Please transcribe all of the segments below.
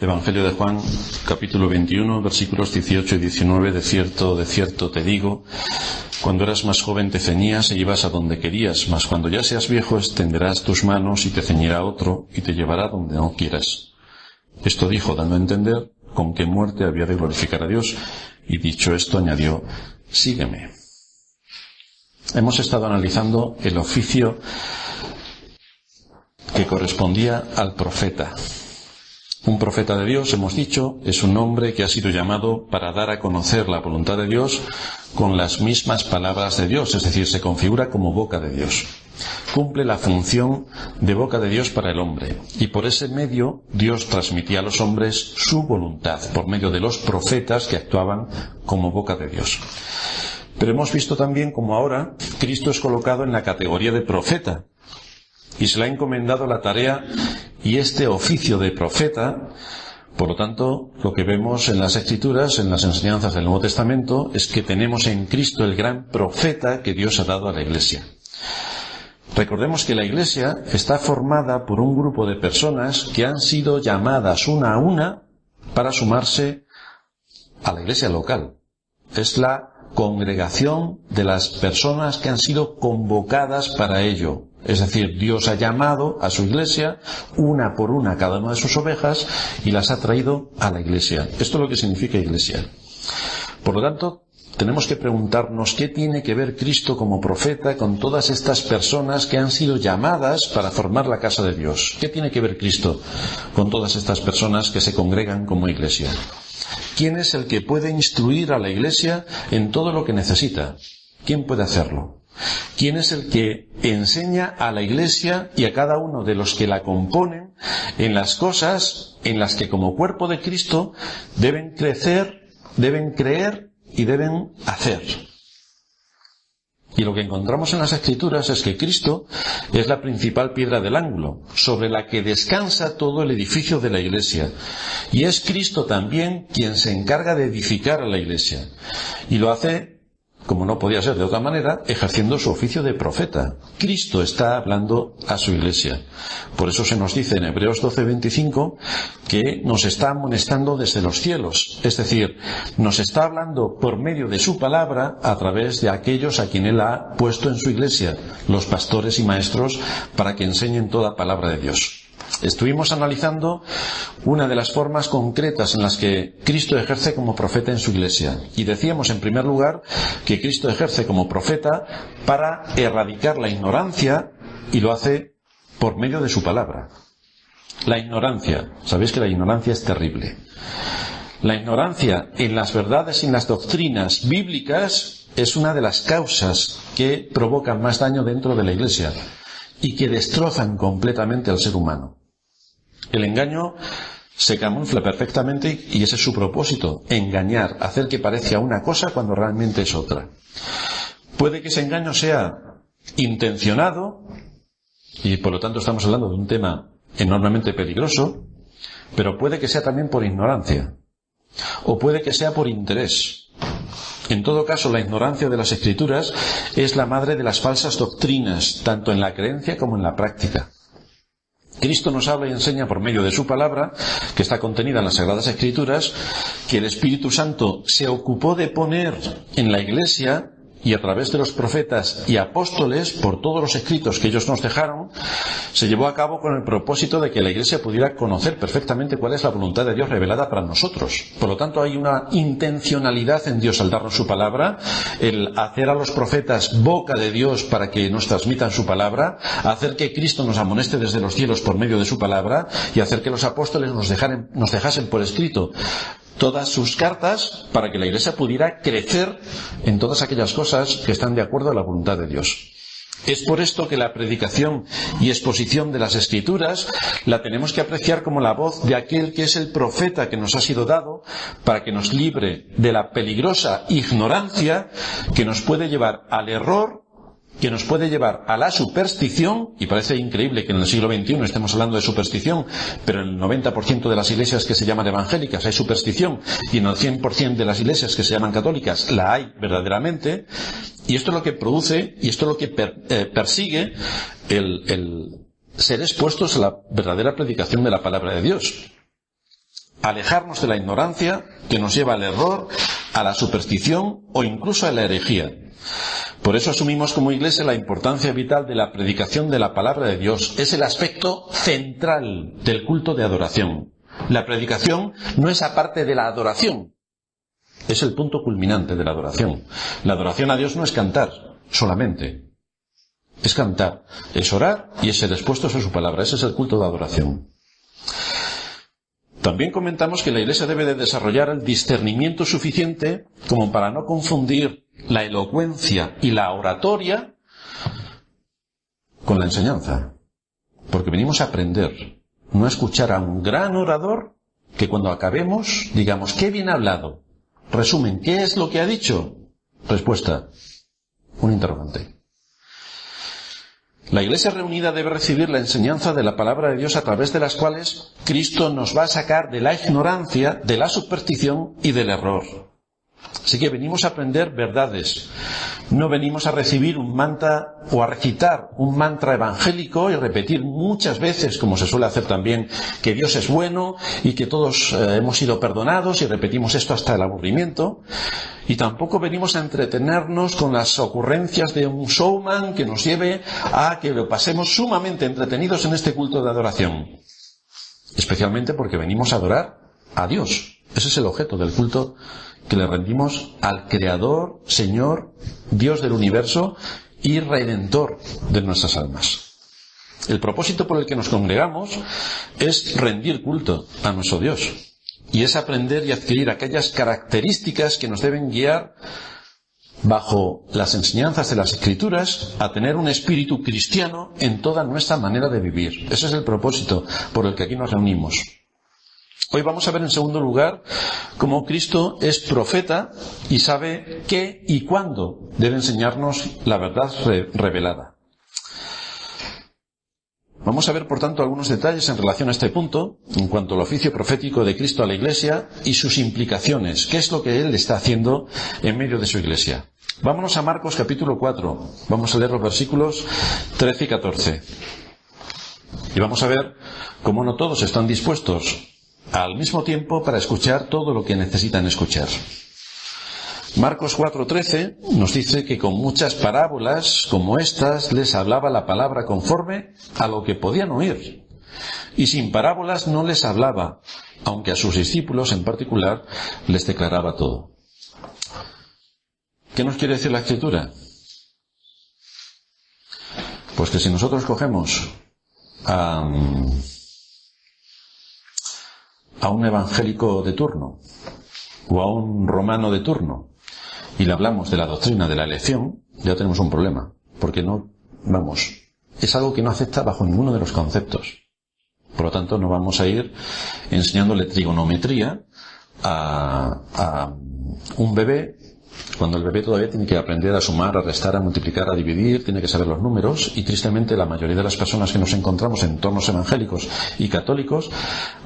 Evangelio de Juan, capítulo 21, versículos 18 y 19. De cierto te digo, cuando eras más joven te ceñías e ibas a donde querías, mas cuando ya seas viejo extenderás tus manos y te ceñirá otro y te llevará donde no quieras. Esto dijo, dando a entender con qué muerte había de glorificar a Dios, y dicho esto añadió, sígueme. Hemos estado analizando el oficio que correspondía al profeta. Un profeta de Dios, hemos dicho, es un hombre que ha sido llamado para dar a conocer la voluntad de Dios con las mismas palabras de Dios, es decir, se configura como boca de Dios. Cumple la función de boca de Dios para el hombre, y por ese medio Dios transmitía a los hombres su voluntad, por medio de los profetas que actuaban como boca de Dios. Pero hemos visto también cómo ahora Cristo es colocado en la categoría de profeta, y se le ha encomendado la tarea y este oficio de profeta. Por lo tanto, lo que vemos en las Escrituras, en las enseñanzas del Nuevo Testamento, es que tenemos en Cristo el gran profeta que Dios ha dado a la Iglesia. Recordemos que la Iglesia está formada por un grupo de personas que han sido llamadas una a una para sumarse a la Iglesia local. Es la congregación de las personas que han sido convocadas para ello. Es decir, Dios ha llamado a su Iglesia, una por una, cada una de sus ovejas, y las ha traído a la Iglesia. Esto es lo que significa Iglesia. Por lo tanto, tenemos que preguntarnos qué tiene que ver Cristo como profeta con todas estas personas que han sido llamadas para formar la casa de Dios. ¿Qué tiene que ver Cristo con todas estas personas que se congregan como Iglesia? ¿Quién es el que puede instruir a la Iglesia en todo lo que necesita? ¿Quién puede hacerlo? ¿Quién es el que enseña a la Iglesia y a cada uno de los que la componen en las cosas en las que como cuerpo de Cristo deben crecer, deben creer y deben hacer? Y lo que encontramos en las Escrituras es que Cristo es la principal piedra del ángulo, sobre la que descansa todo el edificio de la Iglesia. Y es Cristo también quien se encarga de edificar a la Iglesia. Y lo hace, como no podía ser de otra manera, ejerciendo su oficio de profeta. Cristo está hablando a su Iglesia. Por eso se nos dice en Hebreos 12:25 que nos está amonestando desde los cielos. Es decir, nos está hablando por medio de su palabra a través de aquellos a quien Él ha puesto en su Iglesia, los pastores y maestros, para que enseñen toda palabra de Dios. Estuvimos analizando una de las formas concretas en las que Cristo ejerce como profeta en su Iglesia. Y decíamos, en primer lugar, que Cristo ejerce como profeta para erradicar la ignorancia, y lo hace por medio de su palabra. La ignorancia. Sabéis que la ignorancia es terrible. La ignorancia en las verdades y en las doctrinas bíblicas es una de las causas que provocan más daño dentro de la Iglesia y que destrozan completamente al ser humano. El engaño se camufla perfectamente y ese es su propósito, engañar, hacer que parezca una cosa cuando realmente es otra. Puede que ese engaño sea intencionado y por lo tanto estamos hablando de un tema enormemente peligroso, pero puede que sea también por ignorancia o puede que sea por interés. En todo caso, la ignorancia de las Escrituras es la madre de las falsas doctrinas, tanto en la creencia como en la práctica. Cristo nos habla y enseña por medio de su palabra, que está contenida en las Sagradas Escrituras, que el Espíritu Santo se ocupó de poner en la Iglesia, y a través de los profetas y apóstoles, por todos los escritos que ellos nos dejaron, se llevó a cabo con el propósito de que la Iglesia pudiera conocer perfectamente cuál es la voluntad de Dios revelada para nosotros. Por lo tanto, hay una intencionalidad en Dios al darnos su palabra, el hacer a los profetas boca de Dios para que nos transmitan su palabra, hacer que Cristo nos amoneste desde los cielos por medio de su palabra, y hacer que los apóstoles nos dejasen por escrito todas sus cartas para que la Iglesia pudiera crecer en todas aquellas cosas que están de acuerdo a la voluntad de Dios. Es por esto que la predicación y exposición de las Escrituras la tenemos que apreciar como la voz de aquel que es el profeta que nos ha sido dado para que nos libre de la peligrosa ignorancia que nos puede llevar al error, que nos puede llevar a la superstición. Y parece increíble que en el siglo XXI estemos hablando de superstición, pero en el 90% de las iglesias que se llaman evangélicas hay superstición, y en el 100% de las iglesias que se llaman católicas la hay verdaderamente. Y esto es lo que produce, y esto es lo que persigue el ser expuestos a la verdadera predicación de la palabra de Dios. alejarnos de la ignorancia que nos lleva al error, a la superstición o incluso a la herejía. Por eso asumimos como Iglesia la importancia vital de la predicación de la palabra de Dios. Es el aspecto central del culto de adoración. La predicación no es aparte de la adoración, es el punto culminante de la adoración. La adoración a Dios no es cantar solamente, es cantar, es orar y es ser expuestos a su palabra. Ese es el culto de adoración. También comentamos que la Iglesia debe de desarrollar el discernimiento suficiente como para no confundir la elocuencia y la oratoria con la enseñanza. Porque venimos a aprender, no a escuchar a un gran orador que cuando acabemos digamos, ¡qué bien ha hablado! Resumen, ¿qué es lo que ha dicho? Respuesta, un interrogante. La Iglesia reunida debe recibir la enseñanza de la palabra de Dios a través de las cuales Cristo nos va a sacar de la ignorancia, de la superstición y del error. Así que venimos a aprender verdades. No venimos a recibir un mantra o a recitar un mantra evangélico y repetir muchas veces, como se suele hacer también, que Dios es bueno y que todos hemos sido perdonados y repetimos esto hasta el aburrimiento. Y tampoco venimos a entretenernos con las ocurrencias de un showman que nos lleve a que lo pasemos sumamente entretenidos en este culto de adoración. Especialmente porque venimos a adorar a Dios. Ese es el objeto del culto que le rendimos al Creador, Señor, Dios del universo y Redentor de nuestras almas. El propósito por el que nos congregamos es rendir culto a nuestro Dios. Y es aprender y adquirir aquellas características que nos deben guiar bajo las enseñanzas de las Escrituras a tener un espíritu cristiano en toda nuestra manera de vivir. Ese es el propósito por el que aquí nos reunimos. Hoy vamos a ver en segundo lugar cómo Cristo es profeta y sabe qué y cuándo debe enseñarnos la verdad revelada. Vamos a ver, por tanto, algunos detalles en relación a este punto, en cuanto al oficio profético de Cristo a la Iglesia y sus implicaciones. ¿Qué es lo que Él está haciendo en medio de su Iglesia? Vámonos a Marcos capítulo 4. Vamos a leer los versículos 13 y 14. Y vamos a ver cómo no todos están dispuestos al mismo tiempo para escuchar todo lo que necesitan escuchar. Marcos 4:13 nos dice que con muchas parábolas como estas les hablaba la palabra conforme a lo que podían oír. Y sin parábolas no les hablaba, aunque a sus discípulos en particular les declaraba todo. ¿Qué nos quiere decir la Escritura? Pues que si nosotros cogemos a un evangélico de turno o a un romano de turno y le hablamos de la doctrina de la elección, ya tenemos un problema, porque es algo que no acepta bajo ninguno de los conceptos. Por lo tanto, no vamos a ir enseñándole trigonometría a un bebé, cuando el bebé todavía tiene que aprender a sumar, a restar, a multiplicar, a dividir, tiene que saber los números, y tristemente la mayoría de las personas que nos encontramos en entornos evangélicos y católicos,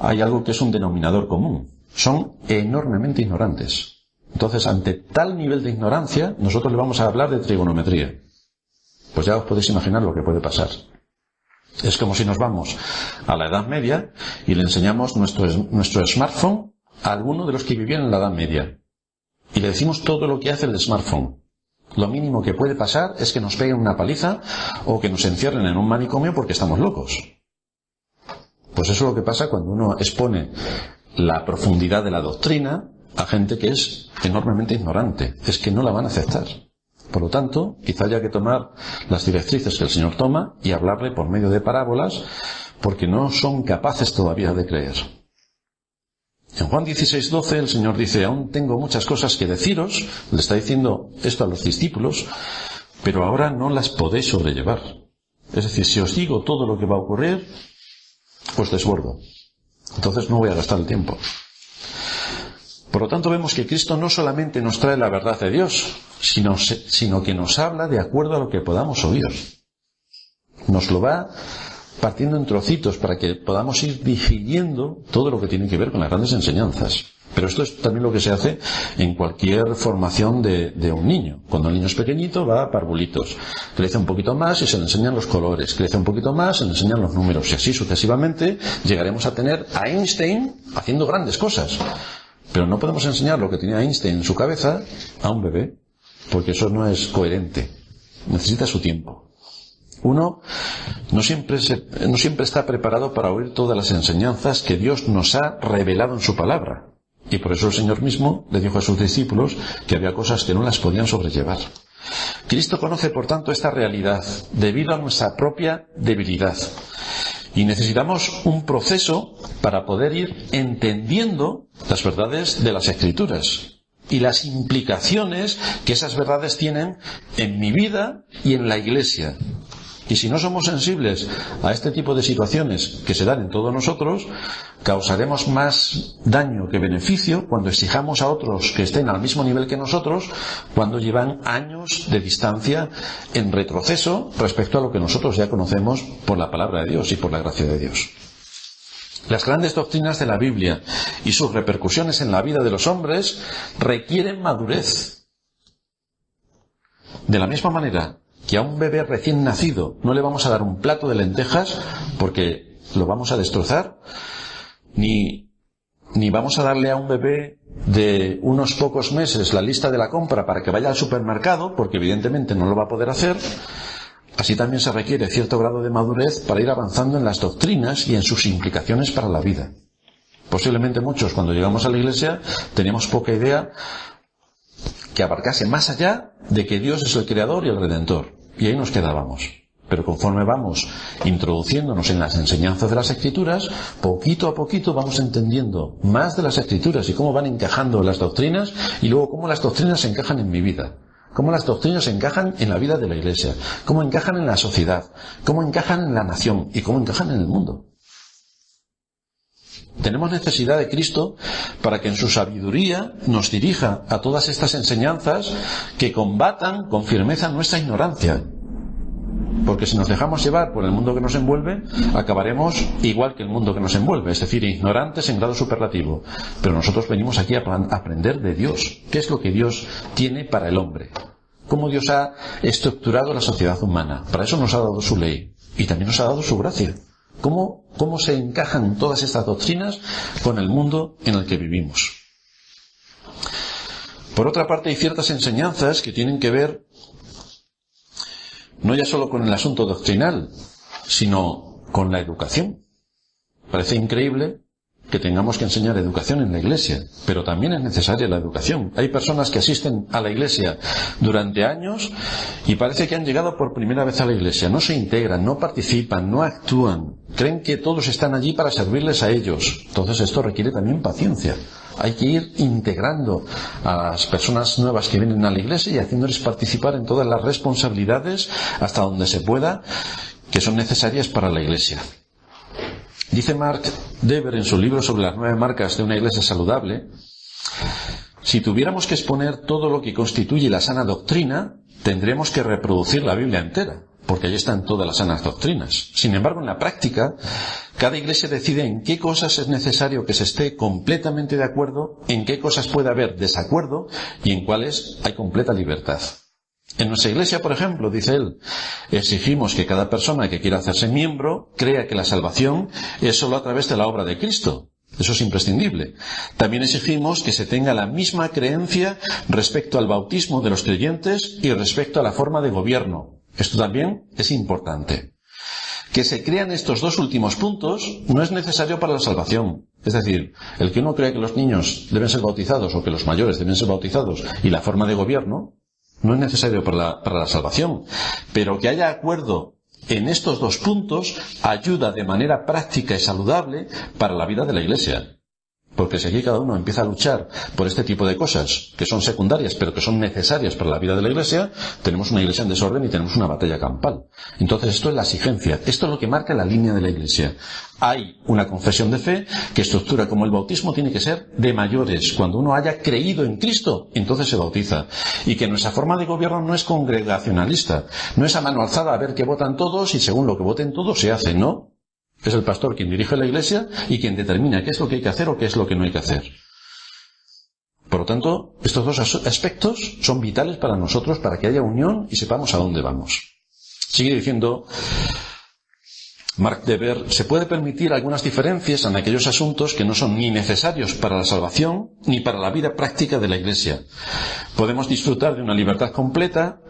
hay algo que es un denominador común. Son enormemente ignorantes. Entonces, ante tal nivel de ignorancia, nosotros le vamos a hablar de trigonometría. Pues ya os podéis imaginar lo que puede pasar. Es como si nos vamos a la Edad Media y le enseñamos nuestro smartphone a alguno de los que vivían en la Edad Media. Y le decimos todo lo que hace el smartphone. Lo mínimo que puede pasar es que nos peguen una paliza o que nos encierren en un manicomio porque estamos locos. Pues eso es lo que pasa cuando uno expone la profundidad de la doctrina a gente que es enormemente ignorante. Es que no la van a aceptar. Por lo tanto, quizá haya que tomar las directrices que el Señor toma y hablarle por medio de parábolas, porque no son capaces todavía de creer. En Juan 16:12 el Señor dice: aún tengo muchas cosas que deciros, le está diciendo esto a los discípulos, pero ahora no las podéis sobrellevar. Es decir, si os digo todo lo que va a ocurrir, os desbordo. Entonces no voy a gastar el tiempo. Por lo tanto, vemos que Cristo no solamente nos trae la verdad de Dios, sino que nos habla de acuerdo a lo que podamos oír. Nos lo va partiendo en trocitos para que podamos ir digiriendo todo lo que tiene que ver con las grandes enseñanzas. Pero esto es también lo que se hace en cualquier formación de un niño. Cuando el niño es pequeñito va a parvulitos. Crece un poquito más y se le enseñan los colores. Crece un poquito más y se le enseñan los números. Y así sucesivamente llegaremos a tener a Einstein haciendo grandes cosas. Pero no podemos enseñar lo que tenía Einstein en su cabeza a un bebé, porque eso no es coherente. Necesita su tiempo. Uno no siempre está preparado para oír todas las enseñanzas que Dios nos ha revelado en su palabra. Y por eso el Señor mismo le dijo a sus discípulos que había cosas que no las podían sobrellevar. Cristo conoce, por tanto, esta realidad debido a nuestra propia debilidad. Y necesitamos un proceso para poder ir entendiendo las verdades de las Escrituras y las implicaciones que esas verdades tienen en mi vida y en la Iglesia. Y si no somos sensibles a este tipo de situaciones que se dan en todos nosotros, causaremos más daño que beneficio cuando exijamos a otros que estén al mismo nivel que nosotros, cuando llevan años de distancia en retroceso respecto a lo que nosotros ya conocemos por la palabra de Dios y por la gracia de Dios. Las grandes doctrinas de la Biblia y sus repercusiones en la vida de los hombres requieren madurez. De la misma manera que a un bebé recién nacido no le vamos a dar un plato de lentejas porque lo vamos a destrozar, ni vamos a darle a un bebé de unos pocos meses la lista de la compra para que vaya al supermercado, porque evidentemente no lo va a poder hacer. Así también se requiere cierto grado de madurez para ir avanzando en las doctrinas y en sus implicaciones para la vida. Posiblemente muchos, cuando llegamos a la Iglesia, teníamos poca idea que abarcase más allá de que Dios es el Creador y el Redentor. Y ahí nos quedábamos. Pero conforme vamos introduciéndonos en las enseñanzas de las Escrituras, poquito a poquito vamos entendiendo más de las Escrituras y cómo van encajando las doctrinas, y luego cómo las doctrinas se encajan en mi vida, cómo las doctrinas encajan en la vida de la Iglesia, cómo encajan en la sociedad, cómo encajan en la nación y cómo encajan en el mundo. Tenemos necesidad de Cristo para que en su sabiduría nos dirija a todas estas enseñanzas que combatan con firmeza nuestra ignorancia. Porque si nos dejamos llevar por el mundo que nos envuelve, acabaremos igual que el mundo que nos envuelve, es decir, ignorantes en grado superlativo. Pero nosotros venimos aquí a aprender de Dios. ¿Qué es lo que Dios tiene para el hombre? ¿Cómo Dios ha estructurado la sociedad humana? Para eso nos ha dado su ley y también nos ha dado su gracia. ¿Cómo se encajan todas estas doctrinas con el mundo en el que vivimos? Por otra parte, hay ciertas enseñanzas que tienen que ver no ya solo con el asunto doctrinal, sino con la educación. Parece increíble que tengamos que enseñar educación en la Iglesia, pero también es necesaria la educación. Hay personas que asisten a la Iglesia durante años y parece que han llegado por primera vez a la Iglesia. No se integran, no participan, no actúan. Creen que todos están allí para servirles a ellos. Entonces esto requiere también paciencia. Hay que ir integrando a las personas nuevas que vienen a la Iglesia y haciéndoles participar en todas las responsabilidades hasta donde se pueda que son necesarias para la Iglesia. Dice Mark Dever en su libro sobre las 9 marcas de una iglesia saludable: si tuviéramos que exponer todo lo que constituye la sana doctrina, tendremos que reproducir la Biblia entera, porque allí están todas las sanas doctrinas. Sin embargo, en la práctica, cada iglesia decide en qué cosas es necesario que se esté completamente de acuerdo, en qué cosas puede haber desacuerdo y en cuáles hay completa libertad. En nuestra iglesia, por ejemplo, dice él, exigimos que cada persona que quiera hacerse miembro crea que la salvación es solo a través de la obra de Cristo. Eso es imprescindible. También exigimos que se tenga la misma creencia respecto al bautismo de los creyentes y respecto a la forma de gobierno. Esto también es importante. Que se crean estos dos últimos puntos no es necesario para la salvación. Es decir, el que uno cree que los niños deben ser bautizados o que los mayores deben ser bautizados y la forma de gobierno no es necesario para la salvación, pero que haya acuerdo en estos dos puntos ayuda de manera práctica y saludable para la vida de la Iglesia. Porque si aquí cada uno empieza a luchar por este tipo de cosas que son secundarias pero que son necesarias para la vida de la Iglesia, tenemos una Iglesia en desorden y tenemos una batalla campal. Entonces esto es la exigencia, esto es lo que marca la línea de la Iglesia. Hay una confesión de fe que estructura como el bautismo tiene que ser de mayores. Cuando uno haya creído en Cristo, entonces se bautiza. Y que nuestra forma de gobierno no es congregacionalista, no es a mano alzada a ver qué votan todos y según lo que voten todos se hace, no. Es el pastor quien dirige la Iglesia y quien determina qué es lo que hay que hacer o qué es lo que no hay que hacer. Por lo tanto, estos dos aspectos son vitales para nosotros, para que haya unión y sepamos a dónde vamos. Sigue diciendo Mark Dever, se puede permitir algunas diferencias en aquellos asuntos que no son ni necesarios para la salvación ni para la vida práctica de la Iglesia. Podemos disfrutar de una libertad completa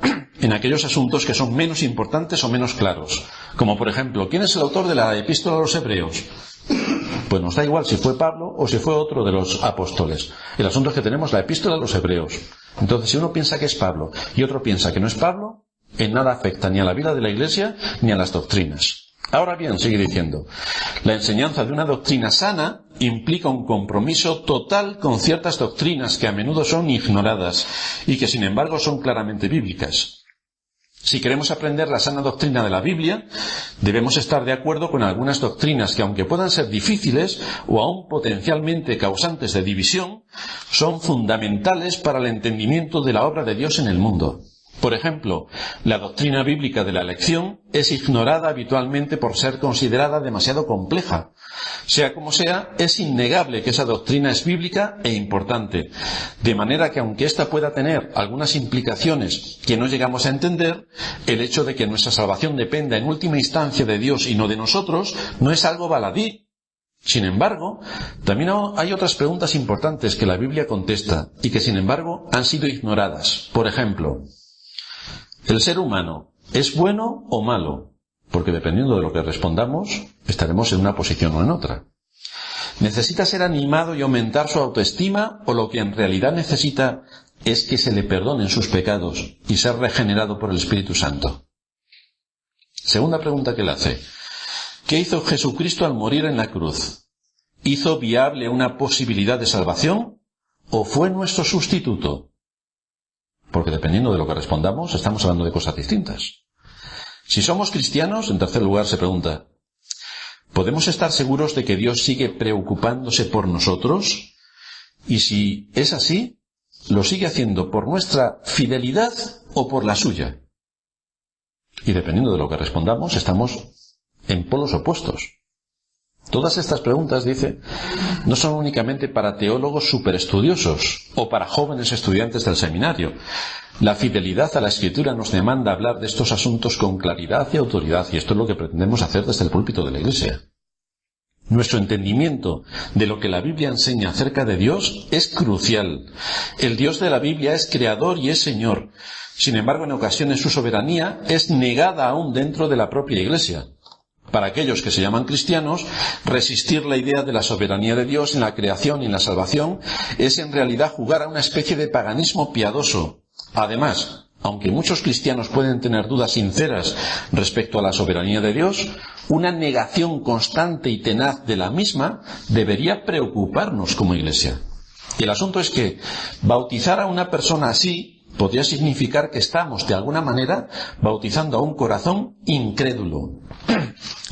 en aquellos asuntos que son menos importantes o menos claros. Como por ejemplo, ¿quién es el autor de la Epístola a los Hebreos? Pues nos da igual si fue Pablo o si fue otro de los apóstoles. El asunto es que tenemos la Epístola a los Hebreos. Entonces, si uno piensa que es Pablo y otro piensa que no es Pablo, en nada afecta ni a la vida de la Iglesia ni a las doctrinas. Ahora bien, sigue diciendo, la enseñanza de una doctrina sana implica un compromiso total con ciertas doctrinas que a menudo son ignoradas y que sin embargo son claramente bíblicas. Si queremos aprender la sana doctrina de la Biblia, debemos estar de acuerdo con algunas doctrinas que, aunque puedan ser difíciles o aún potencialmente causantes de división, son fundamentales para el entendimiento de la obra de Dios en el mundo. Por ejemplo, la doctrina bíblica de la elección es ignorada habitualmente por ser considerada demasiado compleja. Sea como sea, es innegable que esa doctrina es bíblica e importante, de manera que aunque ésta pueda tener algunas implicaciones que no llegamos a entender, el hecho de que nuestra salvación dependa en última instancia de Dios y no de nosotros no es algo baladí. Sin embargo, también hay otras preguntas importantes que la Biblia contesta y que sin embargo han sido ignoradas. Por ejemplo, ¿el ser humano es bueno o malo? Porque dependiendo de lo que respondamos, estaremos en una posición o en otra. ¿Necesita ser animado y aumentar su autoestima o lo que en realidad necesita es que se le perdonen sus pecados y ser regenerado por el Espíritu Santo? Segunda pregunta que le hace. ¿Qué hizo Jesucristo al morir en la cruz? ¿Hizo viable una posibilidad de salvación o fue nuestro sustituto? Porque dependiendo de lo que respondamos, estamos hablando de cosas distintas. Si somos cristianos, en tercer lugar se pregunta, ¿podemos estar seguros de que Dios sigue preocupándose por nosotros? Y si es así, ¿lo sigue haciendo por nuestra fidelidad o por la suya? Y dependiendo de lo que respondamos, estamos en polos opuestos. Todas estas preguntas, dice, no son únicamente para teólogos superestudiosos o para jóvenes estudiantes del seminario. La fidelidad a la Escritura nos demanda hablar de estos asuntos con claridad y autoridad, y esto es lo que pretendemos hacer desde el púlpito de la Iglesia. Nuestro entendimiento de lo que la Biblia enseña acerca de Dios es crucial. El Dios de la Biblia es creador y es Señor. Sin embargo, en ocasiones su soberanía es negada aún dentro de la propia Iglesia. Para aquellos que se llaman cristianos, resistir la idea de la soberanía de Dios en la creación y en la salvación es en realidad jugar a una especie de paganismo piadoso. Además, aunque muchos cristianos pueden tener dudas sinceras respecto a la soberanía de Dios, una negación constante y tenaz de la misma debería preocuparnos como Iglesia. Y el asunto es que bautizar a una persona así podría significar que estamos, de alguna manera, bautizando a un corazón incrédulo.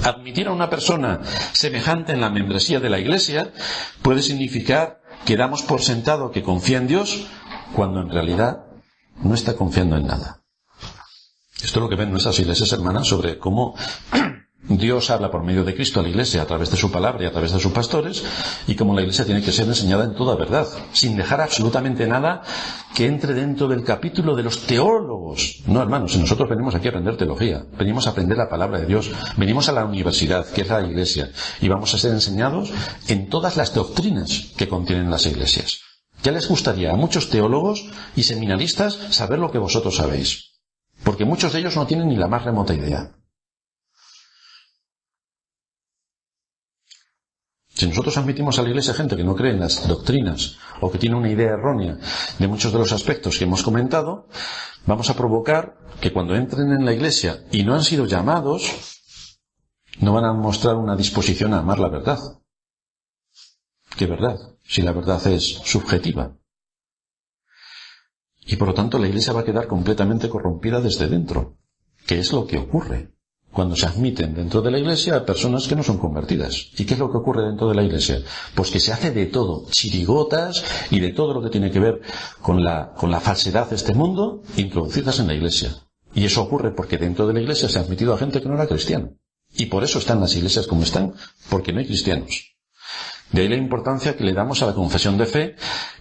Admitir a una persona semejante en la membresía de la Iglesia puede significar que damos por sentado que confía en Dios, cuando en realidad no está confiando en nada. Esto es lo que ven nuestras iglesias hermanas sobre cómo Dios habla por medio de Cristo a la Iglesia a través de su palabra y a través de sus pastores, y cómo la Iglesia tiene que ser enseñada en toda verdad, sin dejar absolutamente nada que entre dentro del capítulo de los teólogos. No, hermanos, si nosotros venimos aquí a aprender teología, venimos a aprender la palabra de Dios, venimos a la universidad, que es la Iglesia, y vamos a ser enseñados en todas las doctrinas que contienen las iglesias. Ya les gustaría a muchos teólogos y seminaristas saber lo que vosotros sabéis, porque muchos de ellos no tienen ni la más remota idea. Si nosotros admitimos a la Iglesia gente que no cree en las doctrinas o que tiene una idea errónea de muchos de los aspectos que hemos comentado, vamos a provocar que cuando entren en la Iglesia y no han sido llamados, no van a mostrar una disposición a amar la verdad. ¿Qué verdad? Si la verdad es subjetiva. Y por lo tanto la Iglesia va a quedar completamente corrompida desde dentro. ¿Qué es lo que ocurre cuando se admiten dentro de la Iglesia a personas que no son convertidas? ¿Y qué es lo que ocurre dentro de la Iglesia? Pues que se hace de todo, chirigotas y de todo lo que tiene que ver con la falsedad de este mundo, introducidas en la Iglesia. Y eso ocurre porque dentro de la Iglesia se ha admitido a gente que no era cristiana. Y por eso están las iglesias como están, porque no hay cristianos. De ahí la importancia que le damos a la confesión de fe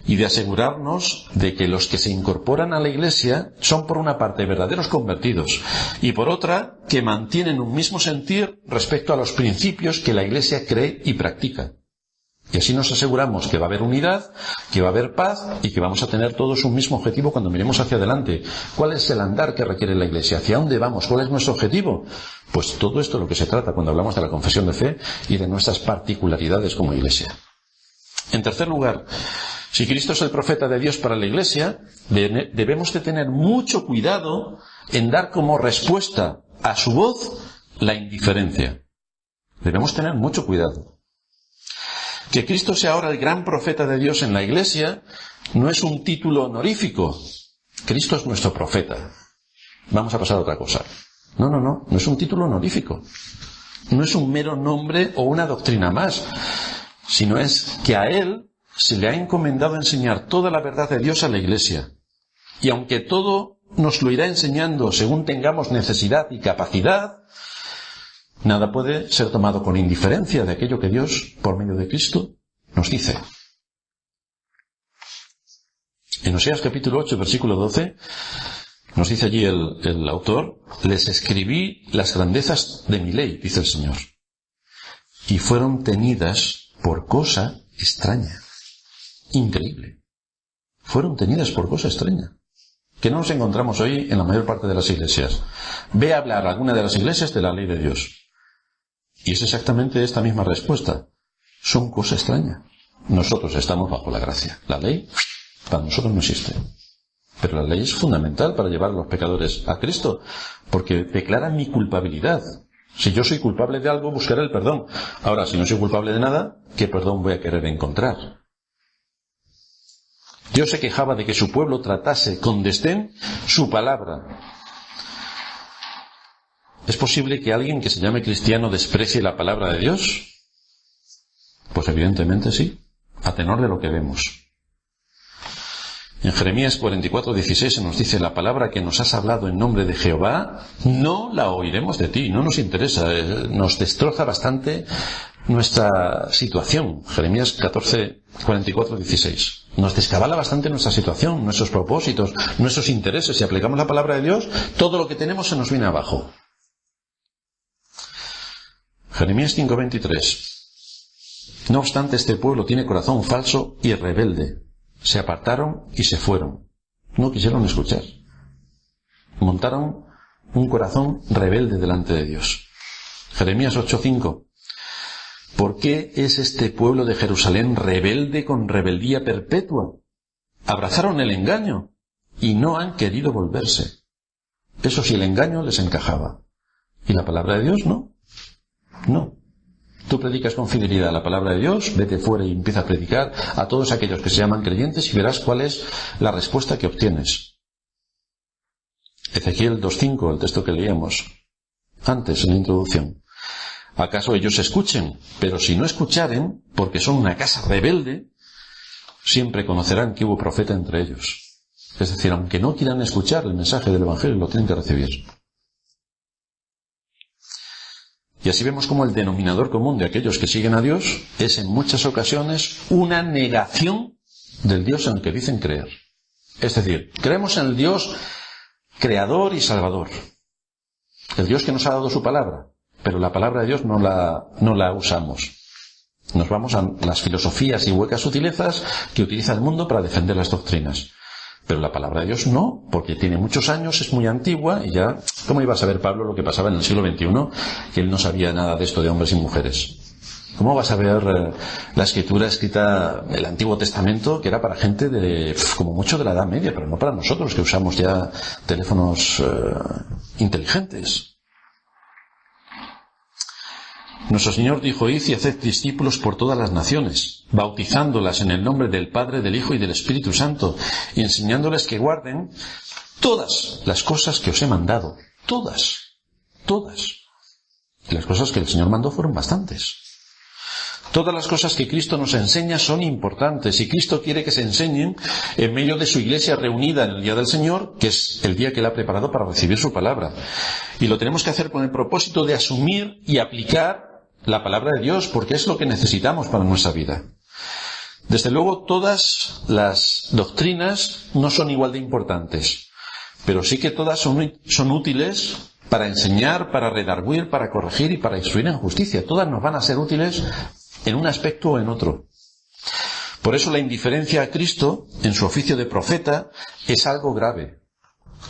y de asegurarnos de que los que se incorporan a la Iglesia son por una parte verdaderos convertidos y por otra que mantienen un mismo sentir respecto a los principios que la Iglesia cree y practica. Y así nos aseguramos que va a haber unidad, que va a haber paz y que vamos a tener todos un mismo objetivo cuando miremos hacia adelante. ¿Cuál es el andar que requiere la Iglesia? ¿Hacia dónde vamos? ¿Cuál es nuestro objetivo? Pues todo esto es lo que se trata cuando hablamos de la confesión de fe y de nuestras particularidades como Iglesia. En tercer lugar, si Cristo es el profeta de Dios para la Iglesia, debemos de tener mucho cuidado en dar como respuesta a su voz la indiferencia. Debemos tener mucho cuidado. Que Cristo sea ahora el gran profeta de Dios en la Iglesia no es un título honorífico. Cristo es nuestro profeta. Vamos a pasar a otra cosa. No es un título honorífico. No es un mero nombre o una doctrina más, sino es que a Él se le ha encomendado enseñar toda la verdad de Dios a la Iglesia. Y aunque todo nos lo irá enseñando según tengamos necesidad y capacidad, nada puede ser tomado con indiferencia de aquello que Dios, por medio de Cristo, nos dice. En Oseas capítulo 8, versículo 12, nos dice allí el autor: les escribí las grandezas de mi ley, dice el Señor, y fueron tenidas por cosa extraña. Increíble. Fueron tenidas por cosa extraña. Que no nos encontramos hoy en la mayor parte de las iglesias. Ve a hablar a alguna de las iglesias de la ley de Dios. Y es exactamente esta misma respuesta. Son cosa extraña. Nosotros estamos bajo la gracia. La ley para nosotros no existe. Pero la ley es fundamental para llevar a los pecadores a Cristo, porque declara mi culpabilidad. Si yo soy culpable de algo, buscaré el perdón. Ahora, si no soy culpable de nada, ¿qué perdón voy a querer encontrar? Dios se quejaba de que su pueblo tratase con desdén su palabra. ¿Es posible que alguien que se llame cristiano desprecie la palabra de Dios? Pues evidentemente sí, a tenor de lo que vemos. En Jeremías 44:16 se nos dice: la palabra que nos has hablado en nombre de Jehová, no la oiremos de ti, no nos interesa, nos destroza bastante nuestra situación. Jeremías 44:16. Nos descabala bastante nuestra situación, nuestros propósitos, nuestros intereses. Si aplicamos la palabra de Dios, todo lo que tenemos se nos viene abajo. Jeremías 5:23. No obstante, este pueblo tiene corazón falso y rebelde. Se apartaron y se fueron. No quisieron escuchar. Montaron un corazón rebelde delante de Dios. Jeremías 8:5. ¿Por qué es este pueblo de Jerusalén rebelde con rebeldía perpetua? Abrazaron el engaño y no han querido volverse. Eso sí, el engaño les encajaba. ¿Y la palabra de Dios no? No. Tú predicas con fidelidad la palabra de Dios, vete fuera y empieza a predicar a todos aquellos que se llaman creyentes y verás cuál es la respuesta que obtienes. Ezequiel 2:5, el texto que leíamos antes en la introducción. ¿Acaso ellos escuchen? Pero si no escucharen, porque son una casa rebelde, siempre conocerán que hubo profeta entre ellos. Es decir, aunque no quieran escuchar el mensaje del Evangelio, lo tienen que recibir. Y así vemos como el denominador común de aquellos que siguen a Dios es en muchas ocasiones una negación del Dios en el que dicen creer. Es decir, creemos en el Dios creador y salvador, el Dios que nos ha dado su palabra, pero la palabra de Dios no la usamos. Nos vamos a las filosofías y huecas sutilezas que utiliza el mundo para defender las doctrinas. Pero la palabra de Dios no, porque tiene muchos años, es muy antigua y ya, ¿cómo iba a saber Pablo lo que pasaba en el siglo XXI? Que él no sabía nada de esto de hombres y mujeres. ¿Cómo va a saber la escritura escrita del Antiguo Testamento, que era para gente de, como mucho, de la Edad Media, pero no para nosotros que usamos ya teléfonos inteligentes? Nuestro Señor dijo: id y haced discípulos por todas las naciones, bautizándolas en el nombre del Padre, del Hijo y del Espíritu Santo, y enseñándoles que guarden todas las cosas que os he mandado. Todas. Y las cosas que el Señor mandó fueron bastantes. Todas las cosas que Cristo nos enseña son importantes, y Cristo quiere que se enseñen en medio de su iglesia reunida en el día del Señor, que es el día que Él ha preparado para recibir su palabra. Y lo tenemos que hacer con el propósito de asumir y aplicar la palabra de Dios, porque es lo que necesitamos para nuestra vida. Desde luego, todas las doctrinas no son igual de importantes, pero sí que todas son útiles para enseñar, para redarguir, para corregir y para instruir en justicia. Todas nos van a ser útiles en un aspecto o en otro. Por eso la indiferencia a Cristo en su oficio de profeta es algo grave.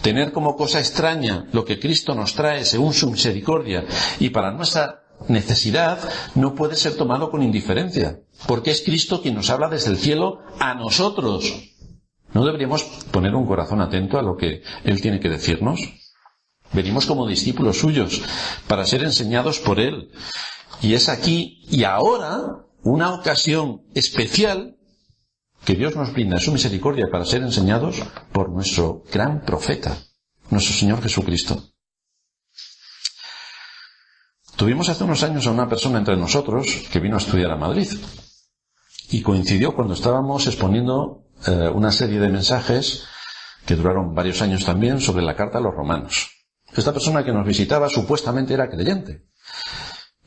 Tener como cosa extraña lo que Cristo nos trae según su misericordia y para nuestra necesidad no puede ser tomado con indiferencia, porque es Cristo quien nos habla desde el cielo a nosotros. ¿No deberíamos poner un corazón atento a lo que Él tiene que decirnos? Venimos como discípulos suyos para ser enseñados por Él. Y es aquí y ahora una ocasión especial que Dios nos brinda su misericordia para ser enseñados por nuestro gran profeta, nuestro Señor Jesucristo. Tuvimos hace unos años a una persona entre nosotros que vino a estudiar a Madrid y coincidió cuando estábamos exponiendo una serie de mensajes que duraron varios años también sobre la carta a los romanos. Esta persona que nos visitaba supuestamente era creyente,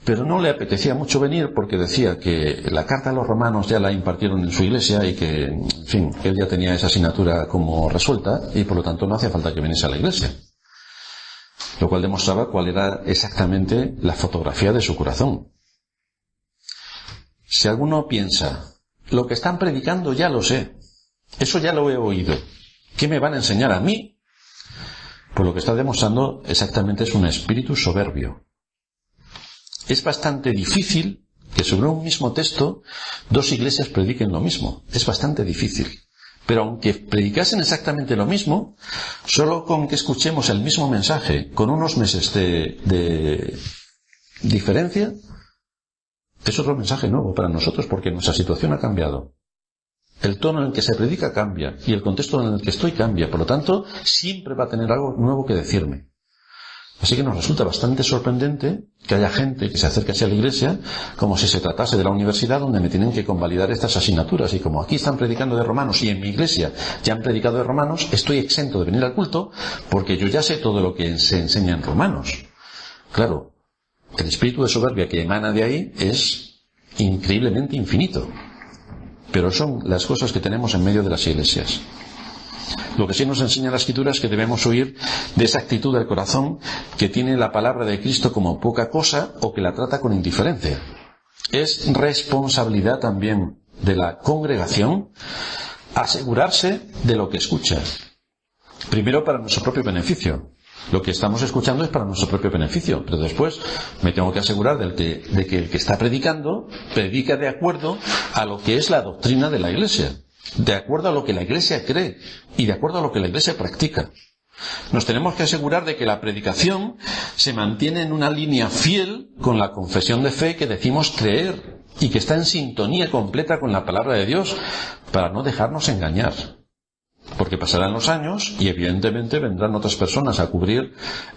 pero no le apetecía mucho venir porque decía que la carta a los romanos ya la impartieron en su iglesia y que, en fin, él ya tenía esa asignatura como resuelta y por lo tanto no hacía falta que viniese a la iglesia. Lo cual demostraba cuál era exactamente la fotografía de su corazón. Si alguno piensa, lo que están predicando ya lo sé, eso ya lo he oído, ¿qué me van a enseñar a mí? Pues lo que está demostrando exactamente es un espíritu soberbio. Es bastante difícil que sobre un mismo texto dos iglesias prediquen lo mismo. Es bastante difícil. Pero aunque predicasen exactamente lo mismo, solo con que escuchemos el mismo mensaje con unos meses de diferencia, es otro mensaje nuevo para nosotros porque nuestra situación ha cambiado. El tono en el que se predica cambia y el contexto en el que estoy cambia. Por lo tanto, siempre va a tener algo nuevo que decirme. Así que nos resulta bastante sorprendente que haya gente que se acerque hacia la iglesia como si se tratase de la universidad donde me tienen que convalidar estas asignaturas. Y como aquí están predicando de Romanos y en mi iglesia ya han predicado de Romanos, estoy exento de venir al culto porque yo ya sé todo lo que se enseña en Romanos. Claro, el espíritu de soberbia que emana de ahí es increíblemente infinito. Pero son las cosas que tenemos en medio de las iglesias. Lo que sí nos enseña la Escritura es que debemos huir de esa actitud del corazón que tiene la palabra de Cristo como poca cosa o que la trata con indiferencia. Es responsabilidad también de la congregación asegurarse de lo que escucha. Primero para nuestro propio beneficio. Lo que estamos escuchando es para nuestro propio beneficio, pero después me tengo que asegurar de que el que está predicando predica de acuerdo a lo que es la doctrina de la Iglesia, de acuerdo a lo que la Iglesia cree y de acuerdo a lo que la Iglesia practica. Nos tenemos que asegurar de que la predicación se mantiene en una línea fiel con la confesión de fe que decimos creer y que está en sintonía completa con la palabra de Dios para no dejarnos engañar. Porque pasarán los años y evidentemente vendrán otras personas a cubrir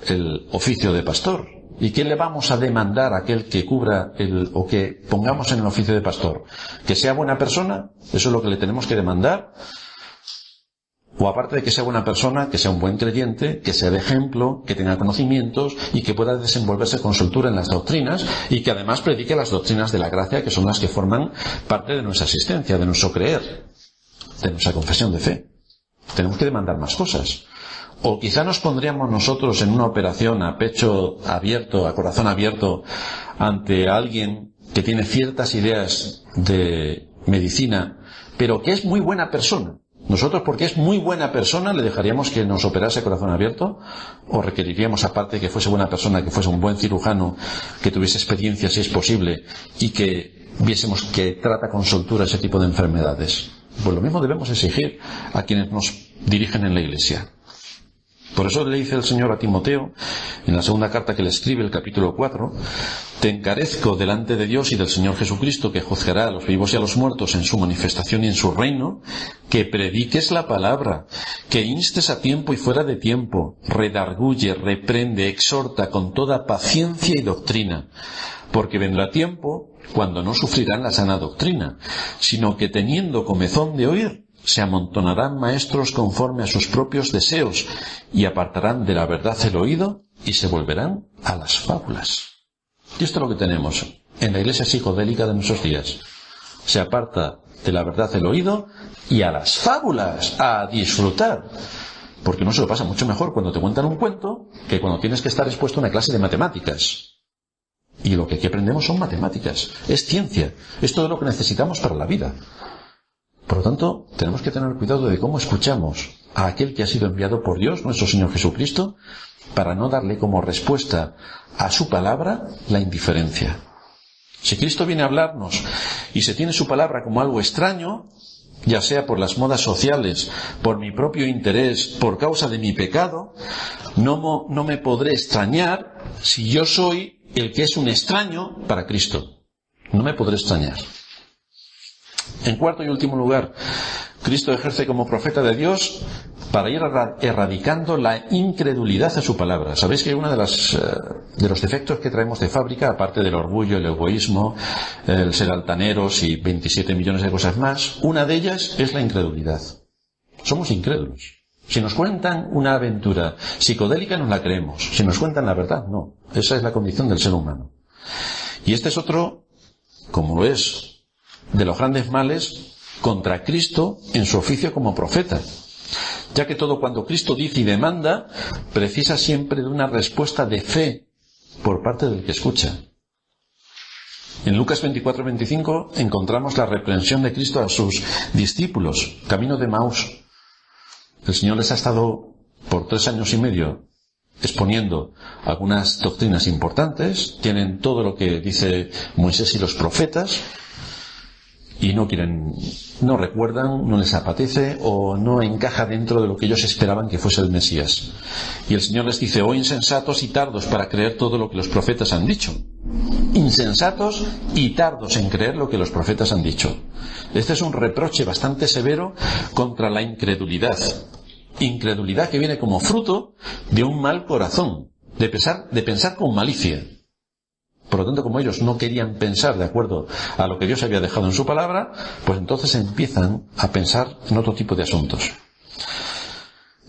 el oficio de pastor. ¿Y qué le vamos a demandar a aquel que cubra o que pongamos en el oficio de pastor? ¿Que sea buena persona? ¿Eso es lo que le tenemos que demandar? O aparte de que sea buena persona, que sea un buen creyente, que sea de ejemplo, que tenga conocimientos y que pueda desenvolverse con soltura en las doctrinas y que además predique las doctrinas de la gracia que son las que forman parte de nuestra existencia, de nuestro creer, de nuestra confesión de fe. Tenemos que demandar más cosas. O quizá nos pondríamos nosotros en una operación a pecho abierto, a corazón abierto, ante alguien que tiene ciertas ideas de medicina, pero que es muy buena persona. Nosotros, porque es muy buena persona, ¿le dejaríamos que nos operase a corazón abierto? ¿O requeriríamos, aparte que fuese buena persona, que fuese un buen cirujano, que tuviese experiencia si es posible, y que viésemos que trata con soltura ese tipo de enfermedades? Pues lo mismo debemos exigir a quienes nos dirigen en la Iglesia. Por eso le dice el Señor a Timoteo, en la segunda carta que le escribe, el capítulo 4, te encarezco delante de Dios y del Señor Jesucristo, que juzgará a los vivos y a los muertos en su manifestación y en su reino, que prediques la palabra, que instes a tiempo y fuera de tiempo, redarguye, reprende, exhorta con toda paciencia y doctrina, porque vendrá tiempo cuando no sufrirán la sana doctrina, sino que teniendo comezón de oír, se amontonarán maestros conforme a sus propios deseos y apartarán de la verdad el oído y se volverán a las fábulas. Y esto es lo que tenemos en la iglesia psicodélica de nuestros días. Se aparta de la verdad del oído y a las fábulas, a disfrutar. Porque no se lo pasa mucho mejor cuando te cuentan un cuento que cuando tienes que estar expuesto a una clase de matemáticas. Y lo que aquí aprendemos son matemáticas, es ciencia, es todo lo que necesitamos para la vida. Por lo tanto, tenemos que tener cuidado de cómo escuchamos a aquel que ha sido enviado por Dios, nuestro Señor Jesucristo, para no darle como respuesta a su palabra la indiferencia. Si Cristo viene a hablarnos y se tiene su palabra como algo extraño, ya sea por las modas sociales, por mi propio interés, por causa de mi pecado, no me podré extrañar si yo soy el que es un extraño para Cristo. No me podré extrañar. En cuarto y último lugar, Cristo ejerce como profeta de Dios para ir erradicando la incredulidad a su palabra. Sabéis que uno de los defectos que traemos de fábrica, aparte del orgullo, el egoísmo, el ser altaneros y 27 millones de cosas más, una de ellas es la incredulidad. Somos incrédulos. Si nos cuentan una aventura psicodélica, nos la creemos. Si nos cuentan la verdad, no. Esa es la condición del ser humano. Y este es otro, como lo es, de los grandes males contra Cristo en su oficio como profeta. Ya que todo cuanto Cristo dice y demanda, precisa siempre de una respuesta de fe por parte del que escucha. En Lucas 24-25 encontramos la reprensión de Cristo a sus discípulos, camino de Emaús. El Señor les ha estado por 3 años y medio exponiendo algunas doctrinas importantes, tienen todo lo que dice Moisés y los profetas, y no recuerdan, no les apetece o no encaja dentro de lo que ellos esperaban que fuese el Mesías. Y el Señor les dice: oh insensatos y tardos para creer todo lo que los profetas han dicho. Insensatos y tardos en creer lo que los profetas han dicho. Este es un reproche bastante severo contra la incredulidad. Incredulidad que viene como fruto de un mal corazón, de pensar con malicia. Por lo tanto, como ellos no querían pensar de acuerdo a lo que Dios había dejado en su palabra, pues entonces empiezan a pensar en otro tipo de asuntos.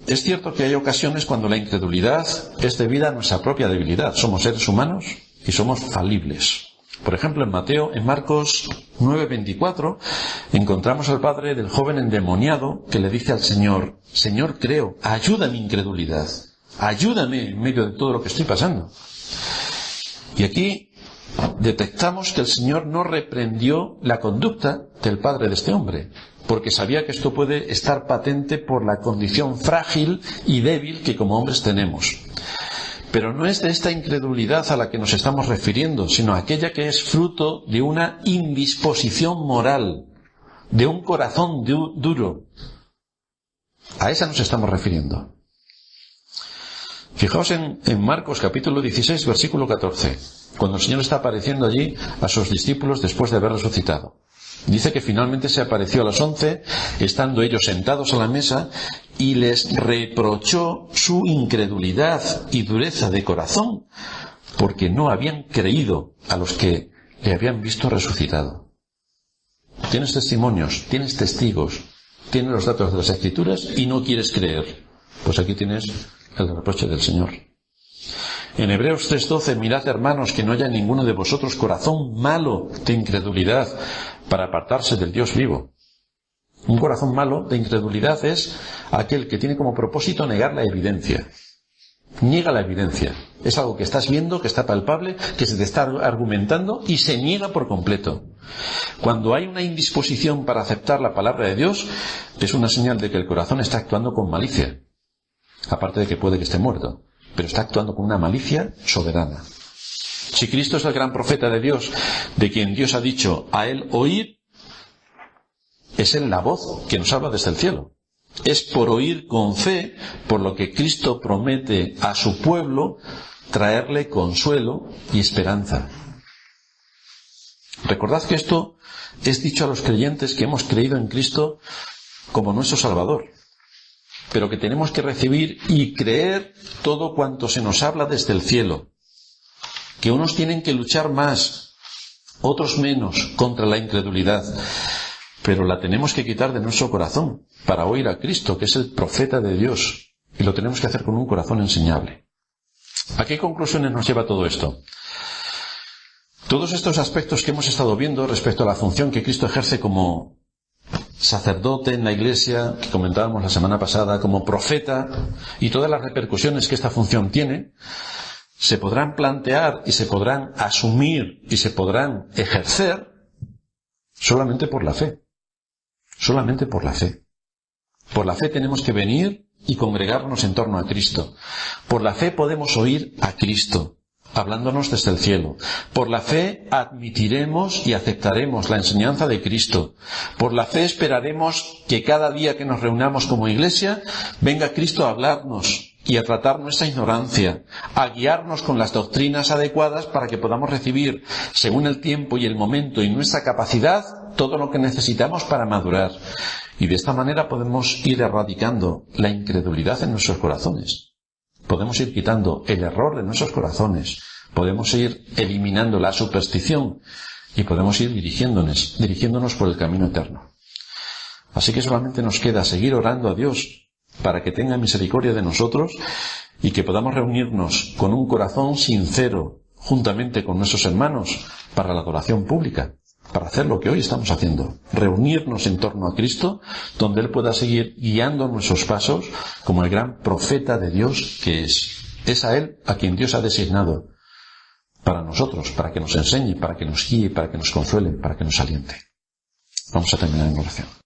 Es cierto que hay ocasiones cuando la incredulidad es debida a nuestra propia debilidad. Somos seres humanos y somos falibles. Por ejemplo, en Marcos 9:24, encontramos al padre del joven endemoniado que le dice al Señor: Señor, creo, ayuda a mi incredulidad, ayúdame en medio de todo lo que estoy pasando. Y aquí detectamos que el Señor no reprendió la conducta del padre de este hombre, porque sabía que esto puede estar patente por la condición frágil y débil que como hombres tenemos. Pero no es de esta incredulidad a la que nos estamos refiriendo, sino aquella que es fruto de una indisposición moral, de un corazón duro. A esa nos estamos refiriendo. Fijaos en Marcos capítulo 16, versículo 14, cuando el Señor está apareciendo allí a sus discípulos después de haber resucitado. Dice que finalmente se apareció a las 11, estando ellos sentados a la mesa, y les reprochó su incredulidad y dureza de corazón, porque no habían creído a los que le habían visto resucitado. Tienes testimonios, tienes testigos, tienes los datos de las Escrituras y no quieres creer. Pues aquí tienes el reproche del Señor. En Hebreos 3:12, mirad, hermanos, que no haya en ninguno de vosotros corazón malo de incredulidad para apartarse del Dios vivo. Un corazón malo de incredulidad es aquel que tiene como propósito negar la evidencia. Niega la evidencia. Es algo que estás viendo, que está palpable, que se te está argumentando y se niega por completo. Cuando hay una indisposición para aceptar la palabra de Dios, es una señal de que el corazón está actuando con malicia. Aparte de que puede que esté muerto, pero está actuando con una malicia soberana. Si Cristo es el gran profeta de Dios, de quien Dios ha dicho: a él oíd, es él la voz que nos habla desde el cielo. Es por oír con fe, por lo que Cristo promete a su pueblo traerle consuelo y esperanza. Recordad que esto es dicho a los creyentes que hemos creído en Cristo como nuestro Salvador, pero que tenemos que recibir y creer todo cuanto se nos habla desde el cielo. Que unos tienen que luchar más, otros menos, contra la incredulidad, pero la tenemos que quitar de nuestro corazón para oír a Cristo, que es el profeta de Dios, y lo tenemos que hacer con un corazón enseñable. ¿A qué conclusiones nos lleva todo esto? Todos estos aspectos que hemos estado viendo respecto a la función que Cristo ejerce como sacerdote en la Iglesia, que comentábamos la semana pasada, como profeta, y todas las repercusiones que esta función tiene, se podrán plantear y se podrán asumir y se podrán ejercer solamente por la fe. Solamente por la fe. Por la fe tenemos que venir y congregarnos en torno a Cristo. Por la fe podemos oír a Cristo, hablándonos desde el cielo. Por la fe admitiremos y aceptaremos la enseñanza de Cristo. Por la fe esperaremos que cada día que nos reunamos como iglesia venga Cristo a hablarnos y a tratar nuestra ignorancia, a guiarnos con las doctrinas adecuadas para que podamos recibir, según el tiempo y el momento y nuestra capacidad, todo lo que necesitamos para madurar. Y de esta manera podemos ir erradicando la incredulidad en nuestros corazones. Podemos ir quitando el error de nuestros corazones, podemos ir eliminando la superstición y podemos ir dirigiéndonos por el camino eterno. Así que solamente nos queda seguir orando a Dios para que tenga misericordia de nosotros y que podamos reunirnos con un corazón sincero juntamente con nuestros hermanos para la adoración pública, para hacer lo que hoy estamos haciendo, reunirnos en torno a Cristo, donde Él pueda seguir guiando nuestros pasos como el gran profeta de Dios que es. Es a Él a quien Dios ha designado para nosotros, para que nos enseñe, para que nos guíe, para que nos consuele, para que nos aliente. Vamos a terminar en oración.